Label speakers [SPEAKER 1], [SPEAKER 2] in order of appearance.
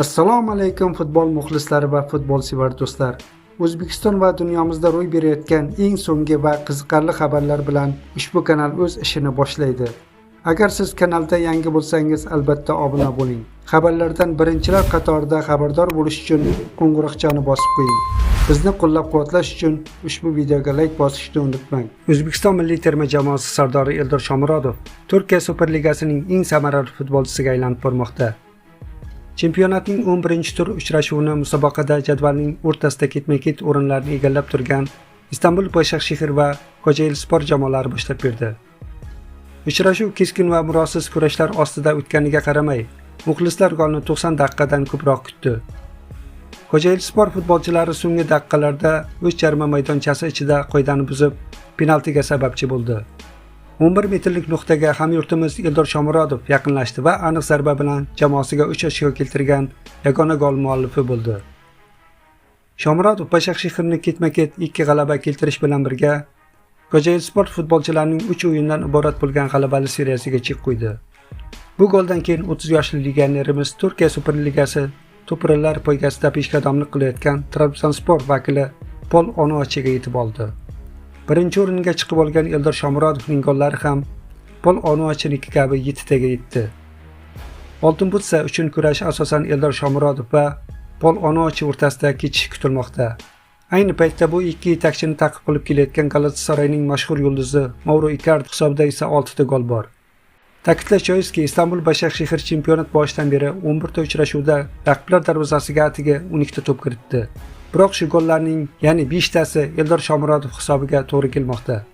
[SPEAKER 1] Assalomu alaykum futbol muxlislari va futbolsevar do'stlar. O'zbekiston va dunyomizda ro'y berayotgan eng so'nggi va qiziqarli xabarlar bilan ushbu kanal o'z ishini boshlaydi. Agar siz kanalda yangi bo'lsangiz, albatta obuna bo'ling. Xabarlardan birinchilar qatorida xabardor bo'lish uchun qo'ng'iroqchani bosib qo'ying. Bizni qo'llab-quvvatlash uchun ushbu videoga like bosishni unutmang. O'zbekiston milliy terma jamoasi sardori Eldor Shomurodov Turkiya Superligasining eng samarali futbolchisiga aylanib bormoqda. Chempionatning 11-tur uchrashuvini musobaqada jadvalning o'rtasida ketma-ket o'rinlarni egallab turgan Istanbul Başakşehir va Kocaelispor jamoalari boshlab berdi. Uchrashuv keskin va murosiz kurashlar ostida o'tganiga qaramay, muxlislar golni 90 daqiqadan ko'proq kutdi. Kocaelispor futbolchilari so'nggi daqiqalarda o'z jarima maydonchasi ichida qoidani buzib, penaltiga sababchi bo'ldi. 11 metrlik nuqtaga hamyurtimiz Eldor Shomurodov yaqinlashdi va aniq zarba bilan jamoasiga 3 ochko keltirgan yagona gol muallifi bo'ldi. Shomurodov Başakşehirni ketma-ket 2 g'alaba keltirish bilan birga Kocaelispor futbolchilarining 3 o'yindan iborat bo'lgan g'alabali seriyasiga chek qo'ydi. Bu goldan keyin 30 yoshli legionerimiz Turkiya Superligasi to'pirilar poygasida peshqadamlik qilayotgan Trabzonspor vakili Pol Onuachiga yetib oldi. Birinchi o'ringa chiqib olgan Eldor Shomurodovning gollari ham Pol Onuachiniki kabi 7 taga yetdi. Oltin butsa uchun kurash asosan Eldor Shomurodov va Pol Onuachi o'rtasida kechish kutilmoqda. Ayni paytda bu ikki yetakchini ta'qib qilib kelayotgan Galatasarayning mashhur yulduzi Mauro Icardi hisobida esa 6 ta gol bor. Ta'kidlash joizki, Istanbul Başakşehir chempionat boshidan beri 11 ta uchrashuvda raqiblar darvozasiga atiga 12 ta to'p kiritdi. Biroq shu gollarning, ya'ni 5 tasi Eldor Shomurodov hisobiga to'g'ri kelmoqda.